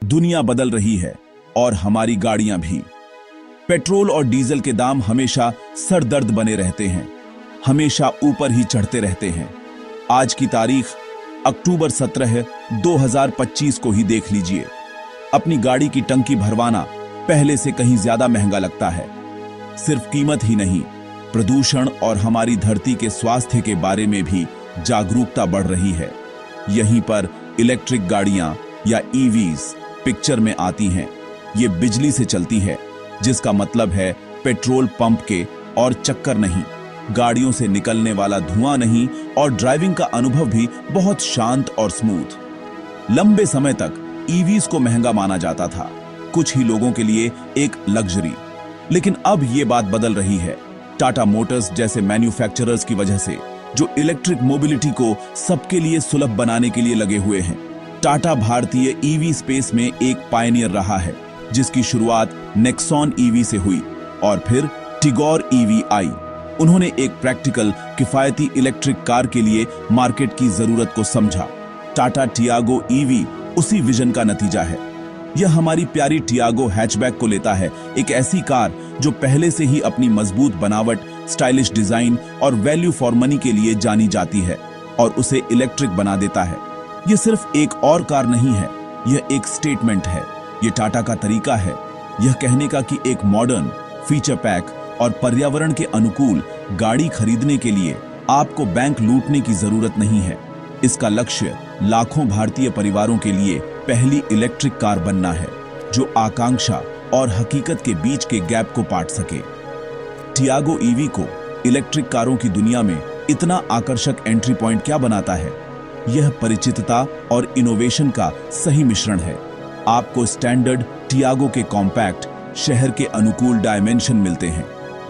दुनिया बदल रही है और हमारी गाड़ियां भी। पेट्रोल और डीजल के दाम हमेशा सरदर्द बने रहते हैं, हमेशा ऊपर ही चढ़ते रहते हैं। आज की तारीख अक्टूबर 17, 2025 को ही देख लीजिए। अपनी गाड़ी की टंकी भरवाना पहले से कहीं ज्यादा महंगा लगता है। सिर्फ कीमत ही नहीं, प्रदूषण और हमारी धरती के स्वास्थ्य के बारे में भी जागरूकता बढ़ रही है। यहीं पर इलेक्ट्रिक गाड़ियां या ईवीज पिक्चर में आती हैं। ये बिजली से चलती है, जिसका मतलब है पेट्रोल पंप के और चक्कर नहीं, गाड़ियों से निकलने वाला धुआं नहीं, और ड्राइविंग का अनुभव भी बहुत शांत और स्मूथ। लंबे समय तक ईवीज को महंगा माना जाता था, कुछ ही लोगों के लिए एक लग्जरी। लेकिन अब ये बात बदल रही है। टाटा मोटर्स जैसे मैन्युफैक्चरर्स की वजह से, जो इलेक्ट्रिक मोबिलिटी को सबके लिए सुलभ बनाने के लिए लगे हुए हैं। टाटा भारतीय ईवी स्पेस में एक पायनियर रहा है, जिसकी शुरुआत नेक्सॉन ईवी से हुई और फिर टिगोर ईवी आई। उन्होंने एक प्रैक्टिकल, किफायती इलेक्ट्रिक कार के लिए मार्केट की जरूरत को समझा। टाटा टियागो ईवी उसी विजन का नतीजा है। यह हमारी प्यारी टियागो हैचबैक को लेता है, एक ऐसी कार जो पहले से ही अपनी मजबूत बनावट, स्टाइलिश डिजाइन और वैल्यू फॉर मनी के लिए जानी जाती है, और उसे इलेक्ट्रिक बना देता है। यह सिर्फ एक और कार नहीं है, यह एक स्टेटमेंट है। यह टाटा का तरीका है यह कहने का कि एक मॉडर्न, फीचर पैक और पर्यावरण के अनुकूल गाड़ी खरीदने के लिए आपको बैंक लूटने की जरूरत नहीं है। इसका लक्ष्य लाखों भारतीय परिवारों के लिए पहली इलेक्ट्रिक कार बनना है, जो आकांक्षा और हकीकत के बीच के गैप को पाट सके। टियागो ईवी को इलेक्ट्रिक कारों की दुनिया में इतना आकर्षक एंट्री पॉइंट क्या बनाता है? यह परिचितता और इनोवेशन का सही मिश्रण है। आपको स्टैंडर्ड टियागो के कॉम्पैक्ट, शहर के अनुकूल डायमेंशन मिलते हैं,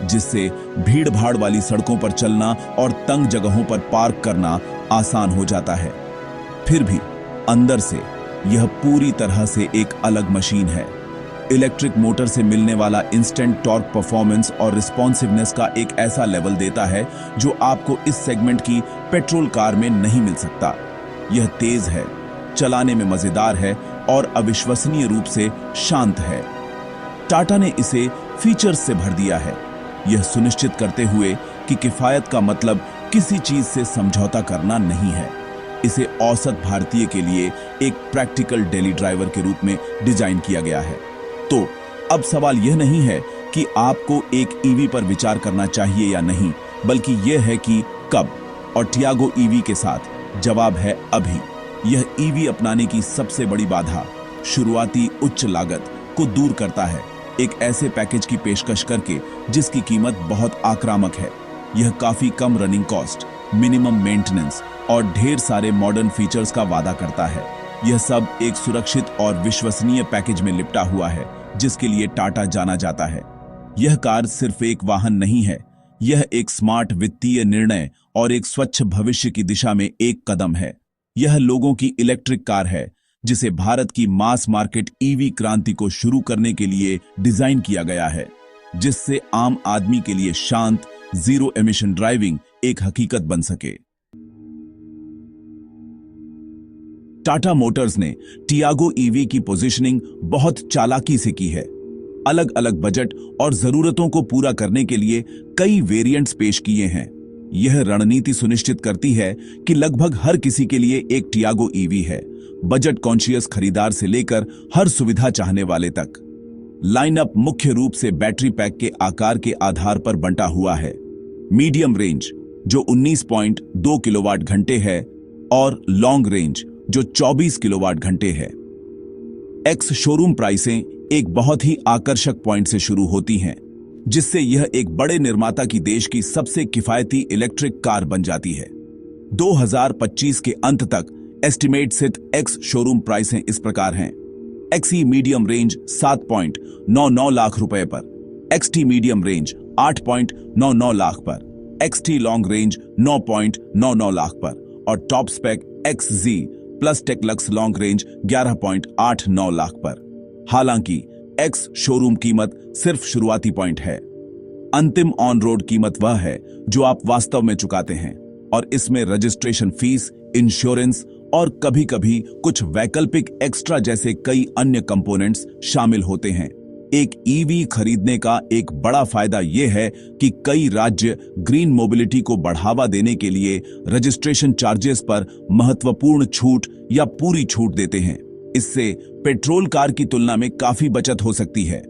जिससे भीड़ भाड़ वाली सड़कों पर चलना और तंग जगहों पर पार्क करना आसान हो जाता है। फिर भी अंदर से यह पूरी तरह से एक अलग मशीन है। इलेक्ट्रिक मोटर से मिलने वाला इंस्टेंट टॉर्क परफॉर्मेंस और रिस्पॉन्सिवनेस का एक ऐसा लेवल देता है जो आपको इस सेगमेंट की पेट्रोल कार में नहीं मिल सकता। यह तेज है, चलाने में मजेदार है और अविश्वसनीय रूप से शांत है। टाटा ने इसे फीचर्स से भर दिया है, यह सुनिश्चित करते हुए कि किफायत का मतलब किसी चीज से समझौता करना नहीं है। इसे औसत भारतीय के लिए एक प्रैक्टिकल डेली ड्राइवर के रूप में डिजाइन किया गया है। तो अब सवाल यह नहीं है कि आपको एक ईवी पर विचार करना चाहिए या नहीं, बल्कि यह है कि कब। और टियागो ईवी के साथ जवाब है अभी। यह ईवी अपनाने की सबसे बड़ी बाधा, शुरुआती उच्च लागत, को दूर करता है, एक ऐसे पैकेज की पेशकश करके जिसकी कीमत बहुत आक्रामक है। यह काफी come running cost, minimum maintenance और ढेर सारे मॉडर्न फीचर्स का वादा करता है। यह सब एक सुरक्षित और विश्वसनीय पैकेज में लिपटा हुआ है, जिसके लिए टाटा जाना जाता है। यह कार सिर्फ एक वाहन नहीं है, यह एक स्मार्ट वित्तीय निर्णय और एक स्वच्छ भविष्य की दिशा में एक कदम है। यह लोगों की इलेक्ट्रिक कार है, जिसे भारत की मास मार्केट ईवी क्रांति को शुरू करने के लिए डिजाइन किया गया है, जिससे आम आदमी के लिए शांत, जीरो एमिशन ड्राइविंग एक हकीकत बन सके। टाटा मोटर्स ने टियागो ईवी की पोजीशनिंग बहुत चालाकी से की है। अलग अलग बजट और जरूरतों को पूरा करने के लिए कई वेरिएंट्स पेश किए हैं। यह रणनीति सुनिश्चित करती है कि लगभग हर किसी के लिए एक टियागो ईवी है, बजट कॉन्शियस खरीदार से लेकर हर सुविधा चाहने वाले तक। लाइनअप मुख्य रूप से बैटरी पैक के आकार के आधार पर बंटा हुआ है। मीडियम रेंज जो 19.2 किलोवाट घंटे है और लॉन्ग रेंज जो 24 किलोवाट घंटे है। एक्स शोरूम प्राइसें एक बहुत ही आकर्षक पॉइंट से शुरू होती हैं, जिससे यह एक बड़े निर्माता की देश की सबसे किफायती इलेक्ट्रिक कार बन जाती है। 2025 के अंत तक एस्टिमेट स्थित एक्स शोरूम प्राइसें इस प्रकार हैं। एक्सई मीडियम रेंज 7.99 लाख रुपए पर, एक्सटी मीडियम रेंज 8.99 लाख पर, एक्सटी लॉन्ग रेंज 9.99 लाख पर और top spec XZ plus tech lux long range 11.89 lakh पर। हालांकि एक्स शोरूम कीमत सिर्फ शुरुआती पॉइंट है। अंतिम ऑन रोड कीमत वह है जो आप वास्तव में चुकाते हैं, और इसमें रजिस्ट्रेशन फीस, इंश्योरेंस और कभी-कभी कुछ वैकल्पिक एक्स्ट्रा जैसे कई अन्य कंपोनेंट्स शामिल होते हैं। एक ईवी खरीदने का एक बड़ा फायदा यह है कि कई राज्य ग्रीन मोबिलिटी को बढ़ावा देने के लिए रजिस्ट्रेशन चार्जेस पर महत्वपूर्ण छूट या पूरी छूट देते हैं। इससे पेट्रोल कार की तुलना में काफी बचत हो सकती है।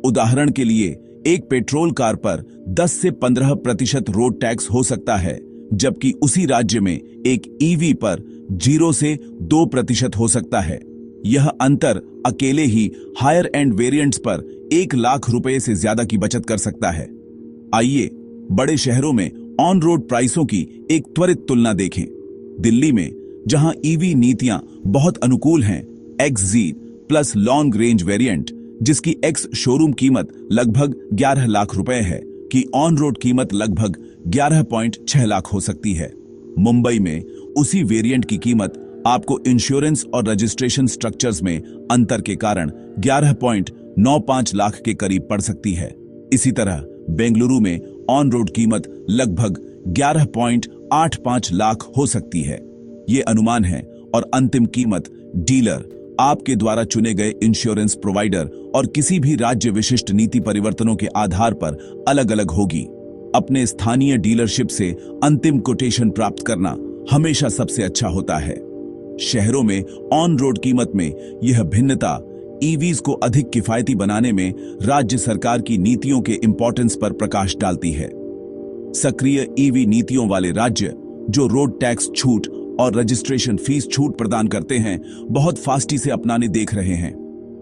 उदाहरण के लिए एक पेट्रोल कार पर 10 से 15% रोड टैक्स हो सकता है, जबकि उसी राज्य में एक ईवी पर 0 से 2% हो सकता है। यह अंतर अकेले ही हायर एंड वेरिएंट्स पर 1 लाख रुपए से ज्यादा की बचत कर सकता है। आइए बड़े शहरों में ऑन रोड प्राइसों की एक त्वरित तुलना देखें। दिल्ली में, जहां ईवी नीतियां बहुत अनुकूल हैं, XZ plus long range variant, जिसकी एक्स शोरूम कीमत लगभग 11 लाख रुपए है, की ऑन रोड कीमत लगभग 11.6 लाख हो सकती है। मुंबई में उसी वेरिएंट की कीमत आपको इंश्योरेंस और रजिस्ट्रेशन स्ट्रक्चर्स में अंतर के कारण 11.95 लाख के करीब पड़ सकती है। इसी तरह बेंगलुरु में ऑन रोड कीमत लगभग 11.85 लाख हो सकती है। ये अनुमान है और अंतिम कीमत डीलर, आपके द्वारा चुने गए इंश्योरेंस प्रोवाइडर और किसी भी राज्य विशिष्ट नीति परिवर्तनों के आधार पर अलग अलग होगी। अपने स्थानीय डीलरशिप से अंतिम कोटेशन प्राप्त करना हमेशा सबसे अच्छा होता है। शहरों में ऑन रोड कीमत में यह भिन्नता ईवीज को अधिक किफायती बनाने में राज्य सरकार की नीतियों के इंपॉर्टेंस पर प्रकाश डालती है। सक्रिय ईवी नीतियों वाले राज्य जो रोड टैक्स छूट और रजिस्ट्रेशन फीस छूट प्रदान करते हैं, बहुत फास्टी से अपनाने देख रहे हैं।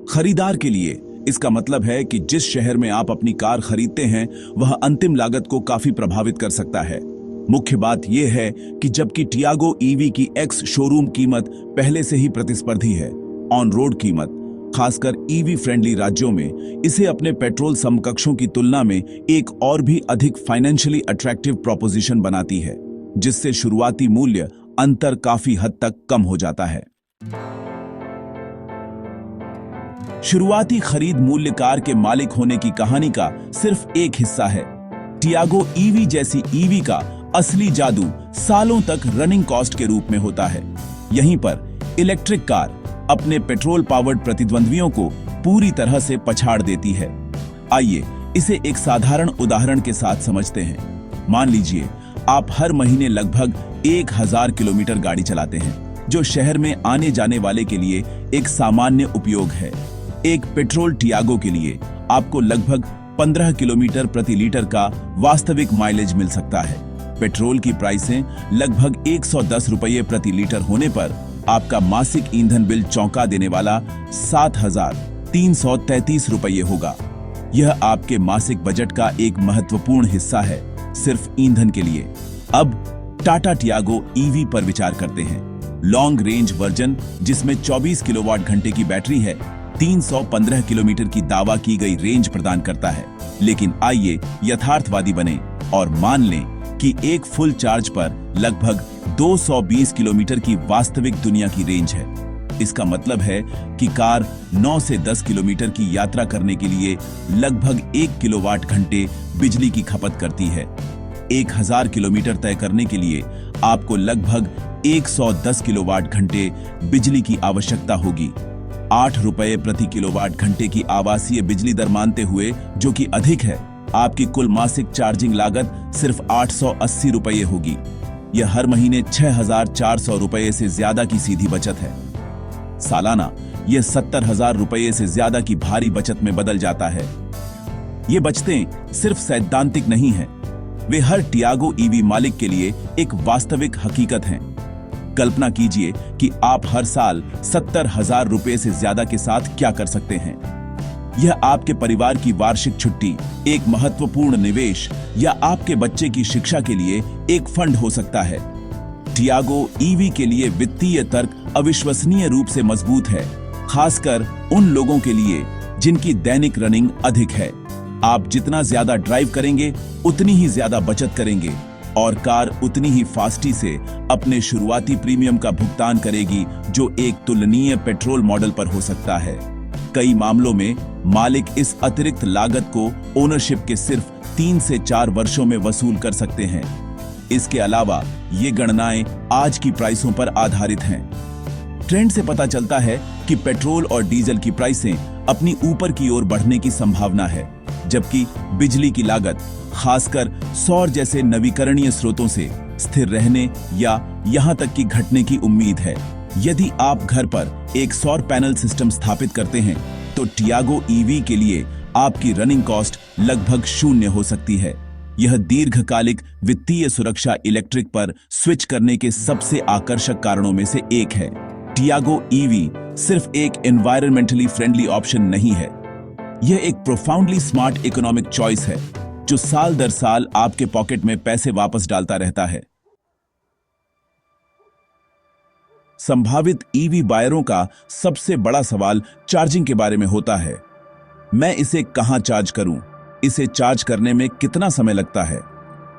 खरीदार के लिए इसका मतलब है कि जिस शहर में आप अपनी कार खरीदते हैं, वह अंतिम लागत को काफी प्रभावित कर सकता है। मुख्य बात यह है कि जबकि टियागो ईवी की एक्स शोरूम कीमत पहले से ही प्रतिस्पर्धी है, ऑन रोड कीमत, खासकर ईवी फ्रेंडली राज्यों में, इसे अपने पेट्रोल समकक्षों की तुलना में एक और भी अधिक फाइनेंशियली अट्रैक्टिव प्रोपोजिशन बनाती है, जिससे शुरुआती मूल्य अंतर काफी हद तक कम हो जाता है। शुरुआती खरीद मूल्य कार के मालिक होने की कहानी का सिर्फ एक हिस्सा है। टियागो ईवी जैसी ईवी का असली जादू सालों तक रनिंग कॉस्ट के रूप में होता है। यहीं पर इलेक्ट्रिक कार अपने पेट्रोल पावर्ड प्रतिद्वंद्वियों को पूरी तरह से पछाड़ देती है। आइए इसे एक साधारण उदाहरण के साथ समझते हैं। मान लीजिए आप हर महीने लगभग 1000 किलोमीटर गाड़ी चलाते हैं, जो शहर में आने जाने वाले के लिए एक सामान्य उपयोग है। एक पेट्रोल टियागो के लिए आपको लगभग 15 किलोमीटर प्रति लीटर का वास्तविक माइलेज मिल सकता है। पेट्रोल की प्राइसें लगभग 110 रुपये प्रति लीटर होने पर आपका मासिक ईंधन बिल चौंका देने वाला 7,333 रुपये होगा। यह आपके मासिक बजट का एक महत्वपूर्ण हिस्सा है, सिर्फ ईंधन के लिए। अब टाटा टियागो ईवी पर विचार करते हैं। लॉन्ग रेंज वर्जन, जिसमें 24 किलोवाट घंटे की बैटरी है, 315 किलोमीटर की दावा की गई रेंज प्रदान करता है। लेकिन आइए यथार्थवादी बने और मान लें कि एक फुल चार्ज पर लगभग 220 किलोमीटर की वास्तविक दुनिया की रेंज है। इसका मतलब है कि कार 9 से 10 किलोमीटर की यात्रा करने के लिए लगभग 1 किलोवाट घंटे बिजली की खपत करती है। 1000 किलोमीटर तय करने के लिए आपको लगभग 110 किलोवाट घंटे बिजली की आवश्यकता होगी। 8 रुपये प्रति किलोवाट घंटे की आवासीय बिजली दर मानते हुए, जो कि अधिक है, आपकी कुल मासिक चार्जिंग लागत सिर्फ 880 रुपये होगी। यह हर महीने 6400 रुपये से ज्यादा की सीधी बचत है। सालाना यह 70,000 रुपये से ज्यादा की भारी बचत में बदल जाता है। ये बचतें सिर्फ सैद्धांतिक नहीं हैं, वे हर टियागो ईवी मालिक के लिए एक वास्तविक हकीकत हैं। कल्पना कीजिए कि आप हर साल 70,000 रुपये से ज्यादा के साथ क्या कर सकते हैं। यह आपके परिवार की वार्षिक छुट्टी, एक महत्वपूर्ण निवेश या आपके बच्चे की शिक्षा के लिए एक फंड हो सकता है। टियागो ईवी के लिए वित्तीय तर्क अविश्वसनीय रूप से मजबूत है, खासकर उन लोगों के लिए जिनकी दैनिक रनिंग अधिक है। आप जितना ज्यादा ड्राइव करेंगे, उतनी ही ज्यादा बचत करेंगे और कार उतनी ही फास्टी से अपने शुरुआती प्रीमियम का भुगतान करेगी, जो एक तुलनीय पेट्रोल मॉडल पर हो सकता है। कई मामलों में मालिक इस अतिरिक्त लागत को ओनरशिप के सिर्फ 3 से 4 वर्षों में वसूल कर सकते हैं। इसके अलावा ये गणनाएं आज की प्राइसों पर आधारित हैं। ट्रेंड से पता चलता है कि पेट्रोल और डीजल की प्राइसें अपनी ऊपर की ओर बढ़ने की संभावना है, जबकि बिजली की लागत खासकर सौर जैसे नवीकरणीय स्रोतों से स्थिर रहने या यहां तक कि घटने की उम्मीद है। यदि आप घर पर एक सौर पैनल सिस्टम स्थापित करते हैं तो टियागो ईवी के लिए आपकी रनिंग कॉस्ट लगभग 0 हो सकती है। यह दीर्घकालिक वित्तीय सुरक्षा इलेक्ट्रिक पर स्विच करने के सबसे आकर्षक कारणों में से एक है। टियागो ईवी सिर्फ एक एनवायरमेंटली फ्रेंडली ऑप्शन नहीं है, यह एक प्रोफाउंडली स्मार्ट इकोनॉमिक चॉइस है जो साल दर साल आपके पॉकेट में पैसे वापस डालता रहता है। संभावित ईवी बायरों का सबसे बड़ा सवाल चार्जिंग के बारे में होता है। मैं इसे कहां चार्ज करूं? इसे चार्ज करने में कितना समय लगता है?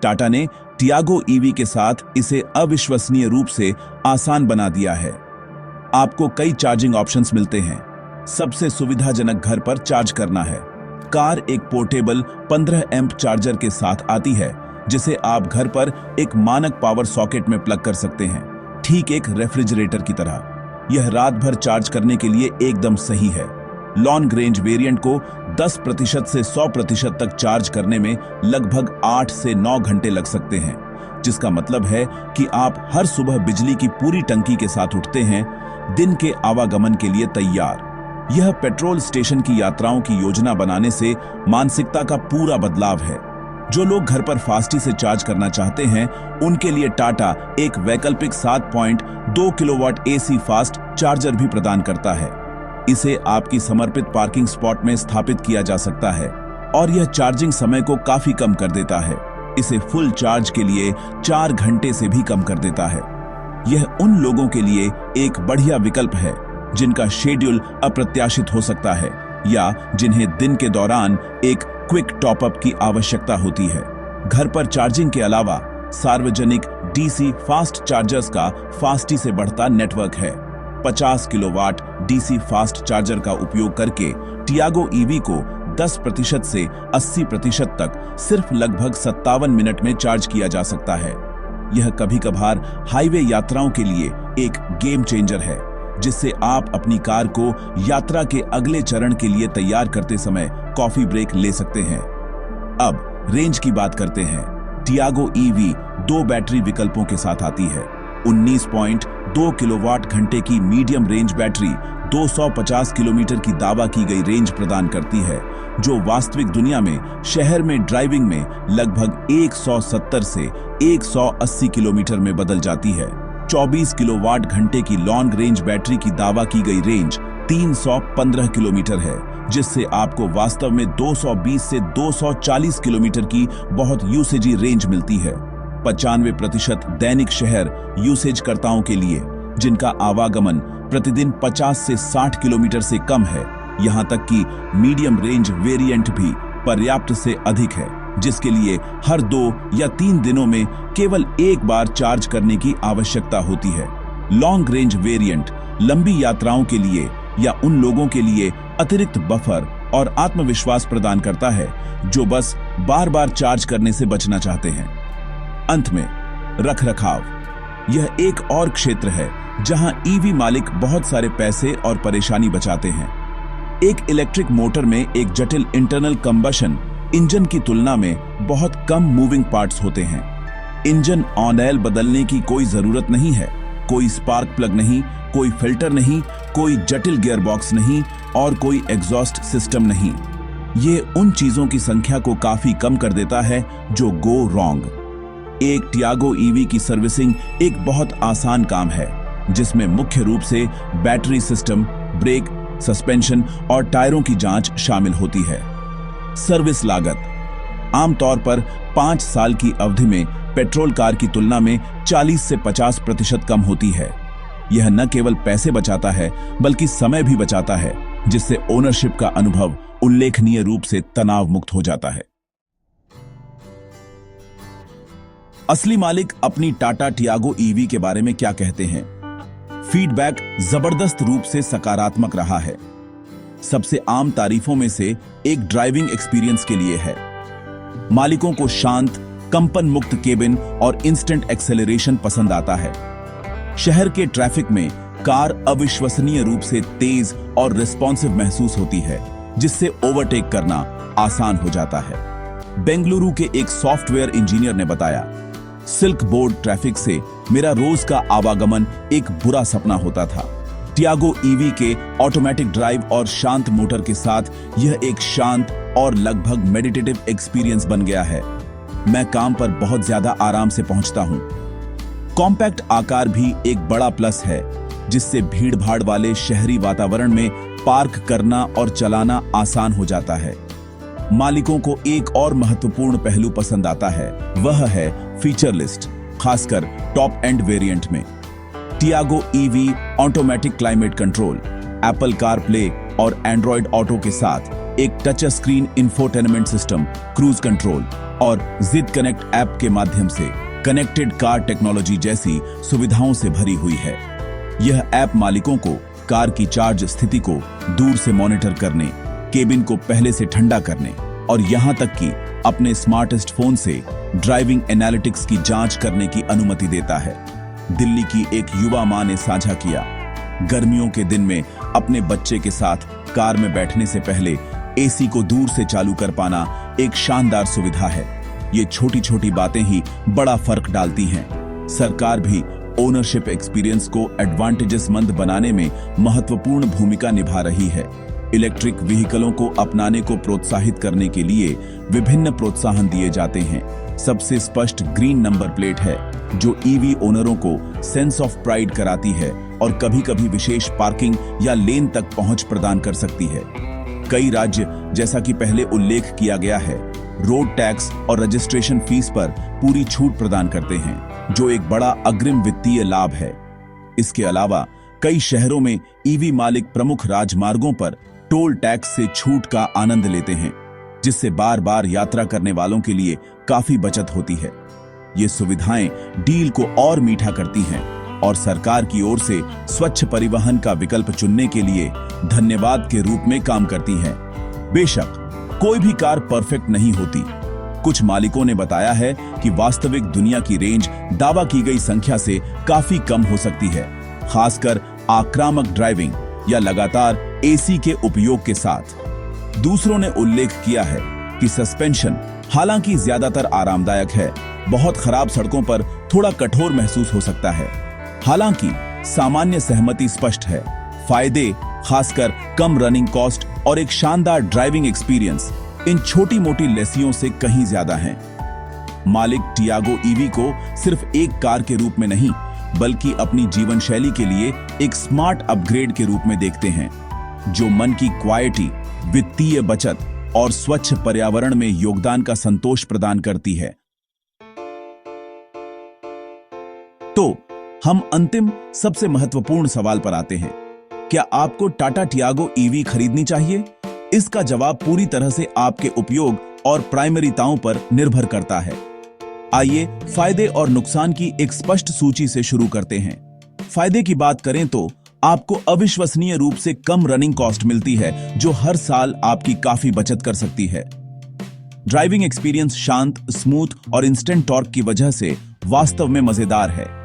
टाटा ने टियागो ईवी के साथ इसे अविश्वसनीय रूप से आसान बना दिया है। आपको कई चार्जिंग ऑप्शंस मिलते हैं। सबसे सुविधाजनक घर पर चार्ज करना है। कार एक पोर्टेबल 15 एम्प चार्जर के साथ आती है, जिसे आप घर पर एक मानक पावर सॉकेट में प्लग कर सकते हैं, ठीक एक रेफ्रिजरेटर की तरह। यह रात भर चार्ज करने के लिए एकदम सही है। लॉन्ग रेंज वेरिएंट को 10% से 100% तक चार्ज करने में लगभग 8 से 9 घंटे लग सकते हैं, जिसका मतलब है कि आप हर सुबह बिजली की पूरी टंकी के साथ उठते हैं, दिन के आवागमन के लिए तैयार। यह पेट्रोल स्टेशन की यात्राओं की योजना बनाने से मानसिकता का पूरा बदलाव है। जो लोग घर पर फास्टी से चार्ज करना चाहते हैं, उनके लिए टाटा एक वैकल्पिक 7.2 किलोवाट एसी फास्ट चार्जर भी प्रदान करता है। इसे आपकी समर्पित पार्किंग स्पॉट में स्थापित किया जा सकता है और यह चार्जिंग समय को काफी कम कर देता है। इसे फुल चार्ज के लिए 4 घंटे से भी कम कर देता है। यह उन लोगों के लिए एक बढ़िया विकल्प है जिनका शेड्यूल अप्रत्याशित हो सकता है या जिन्हें दिन के दौरान एक क्विक टॉपअप की आवश्यकता होती है। घर पर चार्जिंग के अलावा सार्वजनिक डीसी फास्ट चार्जर्स का फास्टी से बढ़ता नेटवर्क है। 50 किलोवाट डीसी फास्ट चार्जर का उपयोग करके टियागो ईवी को 10% से 80% तक सिर्फ लगभग 57 मिनट में चार्ज किया जा सकता है। यह कभी कभार हाईवे यात्राओं के लिए एक गेम चेंजर है, जिससे आप अपनी कार को यात्रा के अगले चरण के लिए तैयार करते समय कॉफी ब्रेक ले सकते हैं। अब रेंज की बात करते हैं। टियागो ईवी 2 बैटरी विकल्पों के साथ आती है। 19.2 किलोवाट घंटे की मीडियम रेंज बैटरी 250 किलोमीटर की दावा की गई रेंज प्रदान करती है, जो वास्तविक दुनिया में शहर में ड्राइविंग में लगभग 170 से 180 किलोमीटर में बदल जाती है। 24 किलोवाट घंटे की लॉन्ग रेंज बैटरी की दावा की गई रेंज 315 किलोमीटर है, जिससे आपको वास्तव में 220 से 240 किलोमीटर की बहुत यूसेजी रेंज मिलती है। 95% दैनिक शहर यूसेजकर्ताओं के लिए, जिनका आवागमन प्रतिदिन 50 से 60 किलोमीटर से कम है। यहां तक कि मीडियम रेंज वेरिएंट भी पर्याप्त से अधिक है, जिसके लिए हर 2 या 3 दिनों में केवल एक बार चार्ज करने की आवश्यकता होती है। लॉन्ग रेंज वेरिएंट लंबी यात्राओं के लिए या उन लोगों के लिए अतिरिक्त बफर और आत्मविश्वास प्रदान करता है जो बस बार बार चार्ज करने से बचना चाहते हैं। अंत में रखरखाव। यह एक और क्षेत्र है जहां ईवी मालिक बहुत सारे पैसे और परेशानी बचाते हैं। एक इलेक्ट्रिक मोटर में एक जटिल इंटरनल कंबशन इंजन की तुलना में बहुत कम मूविंग पार्ट्स होते हैं। इंजन ऑयल बदलने की कोई जरूरत नहीं है, कोई स्पार्क प्लग नहीं, कोई फिल्टर नहीं, कोई जटिल गियरबॉक्स नहीं और कोई एग्जॉस्ट सिस्टम नहीं। ये उन चीजों की संख्या को काफी कम कर देता है जो गो रॉन्ग। एक टियागो ईवी की सर्विसिंग एक बहुत आसान काम है, जिसमें मुख्य रूप से बैटरी सिस्टम, ब्रेक, सस्पेंशन और टायरों की जांच शामिल होती है। सर्विस लागत आमतौर पर 5 साल की अवधि में पेट्रोल कार की तुलना में 40 से 50% कम होती है। यह न केवल पैसे बचाता है बल्कि समय भी बचाता है, जिससे ओनरशिप का अनुभव उल्लेखनीय रूप से तनाव मुक्त हो जाता है। असली मालिक अपनी टाटा टियागो ईवी के बारे में क्या कहते हैं? फीडबैक जबरदस्त रूप से सकारात्मक रहा है। सबसे आम तारीफों में से एक ड्राइविंग एक्सपीरियंस के लिए है। मालिकों को शांत, कंपन मुक्त केबिन और इंस्टेंट एक्सेलरेशन पसंद आता है। शहर के ट्रैफिक में कार अविश्वसनीय रूप से तेज और रिस्पॉन्सिव महसूस होती है, जिससे ओवरटेक करना आसान हो जाता है। बेंगलुरु के एक सॉफ्टवेयर इंजीनियर ने बताया, सिल्क बोर्ड ट्रैफिक से मेरा रोज का आवागमन एक बुरा सपना होता था। टियागो ईवी के ऑटोमेटिक ड्राइव और शांत मोटर के साथ यह एक शांत और लगभग मेडिटेटिव एक्सपीरियंस बन गया है। मैं काम पर बहुत ज्यादा आराम से पहुंचता हूं। कॉम्पैक्ट आकार भी एक बड़ा प्लस है, जिससे भीड़-भाड़ वाले शहरी वातावरण में पार्क करना और चलाना आसान हो जाता है। मालिकों को एक और महत्वपूर्ण पहलू पसंद आता है, वह है फीचर लिस्ट, खासकर टॉप एंड वेरिएंट में। Tiago EV automatic climate control, Apple CarPlay और एंड्रॉयड ऑटो के साथ एक touch screen infotainment system, cruise control और जिद कनेक्ट ऐप के माध्यम से कनेक्टेड कार टेक्नोलॉजी जैसी सुविधाओं से भरी हुई है। यह ऐप मालिकों को कार की चार्ज स्थिति को दूर से मॉनिटर करने, केबिन को पहले से ठंडा करने और यहां तक कि अपने स्मार्टेस्ट फोन से ड्राइविंग एनालिटिक्स की जांच करने की अनुमति देता है। दिल्ली की एक युवा मां ने साझा किया, गर्मियों के दिन में अपने बच्चे के साथ कार में बैठने से पहले एसी को दूर से चालू कर पाना एक शानदार सुविधा है। ये छोटी छोटी बातें ही बड़ा फर्क डालती हैं। सरकार भी ओनरशिप एक्सपीरियंस को एडवांटेजेसमंद बनाने में महत्वपूर्ण भूमिका निभा रही है। इलेक्ट्रिक व्हीकलों को अपनाने को प्रोत्साहित करने के लिए विभिन्न प्रोत्साहन दिए जाते हैं। सबसे स्पष्ट ग्रीन नंबर प्लेट है, जो ईवी ओनरों को सेंस ऑफ प्राइड कराती है और कभी-कभी विशेष पार्किंग या लेन तक पहुंच प्रदान कर सकती है। कई राज्य, जैसा कि पहले उल्लेख किया गया है, रोड टैक्स और रजिस्ट्रेशन फीस पर पूरी छूट प्रदान करते हैं, जो एक बड़ा अग्रिम वित्तीय लाभ है। इसके अलावा कई शहरों में ईवी मालिक प्रमुख राजमार्गों पर टोल टैक्स से छूट का आनंद लेते हैं, जिससे बार-बार यात्रा करने वालों के लिए काफी बचत होती है। ये सुविधाएं डील को और मीठा करती हैं और सरकार की ओर से स्वच्छ परिवहन का विकल्प चुनने के लिए धन्यवाद के रूप में काम करती हैं। बेशक कोई भी कार परफेक्ट नहीं होती। कुछ मालिकों ने बताया है कि वास्तविक दुनिया की रेंज दावा की गई संख्या से काफी कम हो सकती है, खासकर आक्रामक ड्राइविंग या लगातार एसी के उपयोग के साथ। दूसरों ने उल्लेख किया है कि सस्पेंशन हालांकि ज्यादातर आरामदायक है, बहुत खराब सड़कों पर थोड़ा कठोर महसूस हो सकता है। हालांकि सामान्य सहमति स्पष्ट है, फायदे खासकर कम रनिंग कॉस्ट और एक शानदार ड्राइविंग एक्सपीरियंस इन छोटी मोटी लेसियों से कहीं ज्यादा हैं। मालिक टियागो ईवी को सिर्फ एक कार के रूप में नहीं, बल्कि अपनी जीवन शैली के लिए एक स्मार्ट अपग्रेड के रूप में देखते हैं, जो मन की क्वालिटी, वित्तीय बचत और स्वच्छ पर्यावरण में योगदान का संतोष प्रदान करती है। तो हम अंतिम सबसे महत्वपूर्ण सवाल पर आते हैं, क्या आपको टाटा टियागो ईवी खरीदनी चाहिए? इसका जवाब पूरी तरह से आपके उपयोग और प्राइमरीताओं पर निर्भर करता है। आइए फायदे और नुकसान की एक स्पष्ट सूची से शुरू करते हैं। फायदे की बात करें तो आपको अविश्वसनीय रूप से कम रनिंग कॉस्ट मिलती है, जो हर साल आपकी काफी बचत कर सकती है। ड्राइविंग एक्सपीरियंस शांत, स्मूथ और इंस्टेंट टॉर्क की वजह से वास्तव में मजेदार है।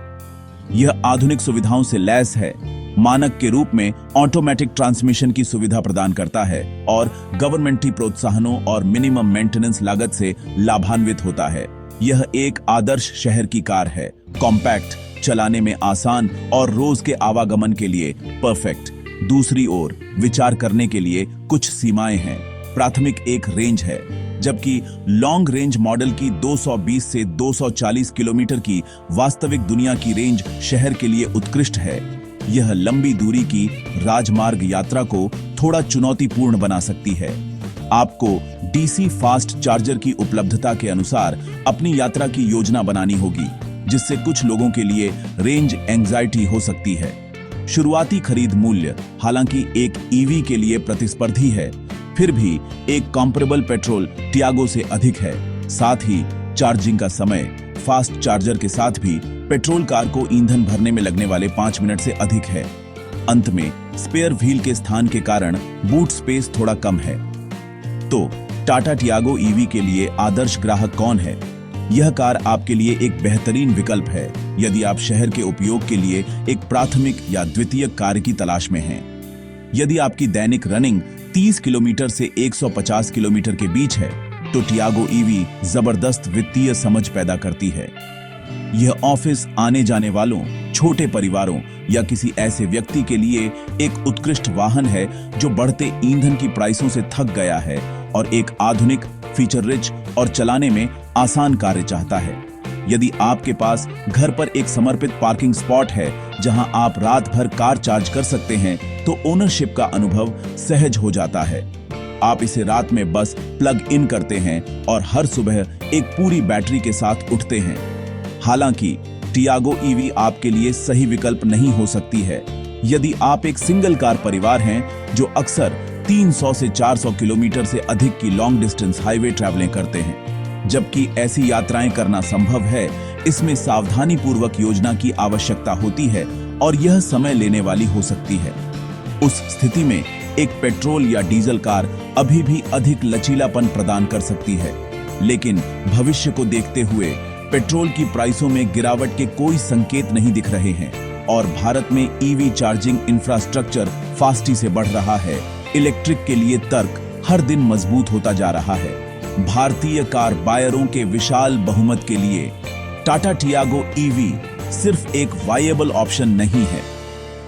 यह आधुनिक सुविधाओं से लैस है, मानक के रूप में ऑटोमेटिक ट्रांसमिशन की सुविधा प्रदान करता है और गवर्नमेंटी प्रोत्साहनों और मिनिमम मेंटेनेंस लागत से लाभान्वित होता है। यह एक आदर्श शहर की कार है, कॉम्पैक्ट, चलाने में आसान और रोज के आवागमन के लिए परफेक्ट। दूसरी ओर विचार करने के लिए कुछ सीमाएं हैं। प्राथमिक एक रेंज है, जबकि लॉन्ग रेंज मॉडल की 220 से 240 किलोमीटर की वास्तविक दुनिया की रेंज शहर के लिए उत्कृष्ट है। यह लंबी दूरी की राजमार्ग यात्रा को थोड़ा चुनौतीपूर्ण बना सकती है। आपको डीसी फास्ट चार्जर की उपलब्धता के अनुसार अपनी यात्रा की योजना बनानी होगी, जिससे कुछ लोगों के लिए रेंज एंजाइटी हो सकती है। शुरुआती खरीद मूल्य हालांकि एक ईवी के लिए प्रतिस्पर्धी है, फिर भी एक कंपैरेबल पेट्रोल टियागो से अधिक है। साथ ही चार्जिंग का समय फास्ट चार्जर के साथ भी पेट्रोल कार को ईंधन भरने में लगने वाले 5 मिनट से अधिक है। अंत में स्पेयर व्हील के स्थान के कारण बूट स्पेस थोड़ा कम है। तो टाटा टियागो ईवी के लिए आदर्श ग्राहक कौन है? यह कार आपके लिए एक बेहतरीन विकल्प है यदि आप शहर के उपयोग के लिए एक प्राथमिक या द्वितीयक कार की तलाश में हैं। यदि आपकी दैनिक रनिंग 30 किलोमीटर से 150 किलोमीटर के बीच है तो टियागो ईवी जबरदस्त वित्तीय समझ पैदा करती है। यह ऑफिस आने जाने वालों, छोटे परिवारों या किसी ऐसे व्यक्ति के लिए एक उत्कृष्ट वाहन है जो बढ़ते ईंधन की प्राइसों से थक गया है और एक आधुनिक, फीचर रिच और चलाने में आसान कार्य चाहता है। यदि आपके पास घर पर एक समर्पित पार्किंग स्पॉट है जहां आप रात भर कार चार्ज कर सकते हैं तो ओनरशिप का अनुभव सहज हो जाता है। आप इसे रात में बस प्लग इन करते हैं और हर सुबह एक पूरी बैटरी के साथ उठते हैं। हालांकि टियागो ईवी आपके लिए सही विकल्प नहीं हो सकती है यदि आप एक सिंगल कार परिवार हैं जो अक्सर 300 से 400 किलोमीटर से अधिक की लॉन्ग डिस्टेंस हाईवे ट्रैवलिंग करते हैं। जबकि ऐसी यात्राएं करना संभव है, इसमें सावधानी पूर्वक योजना की आवश्यकता होती है और यह समय लेने वाली हो सकती है। उस स्थिति में एक पेट्रोल या डीजल कार अभी भी अधिक लचीलापन प्रदान कर सकती है, लेकिन भविष्य को देखते हुए पेट्रोल की प्राइसों में गिरावट के कोई संकेत नहीं दिख रहे हैं और भारत में ईवी चार्जिंग इंफ्रास्ट्रक्चर फास्टी से बढ़ रहा है। इलेक्ट्रिक के लिए तर्क हर दिन मजबूत होता जा रहा है। भारतीय कार बायरों के विशाल बहुमत के लिए टाटा टियागो ईवी सिर्फ एक वायबल ऑप्शन नहीं है,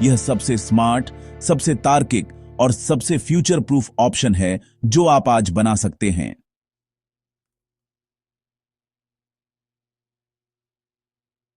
यह सबसे स्मार्ट, सबसे तार्किक और सबसे फ्यूचर प्रूफ ऑप्शन है जो आप आज बना सकते हैं।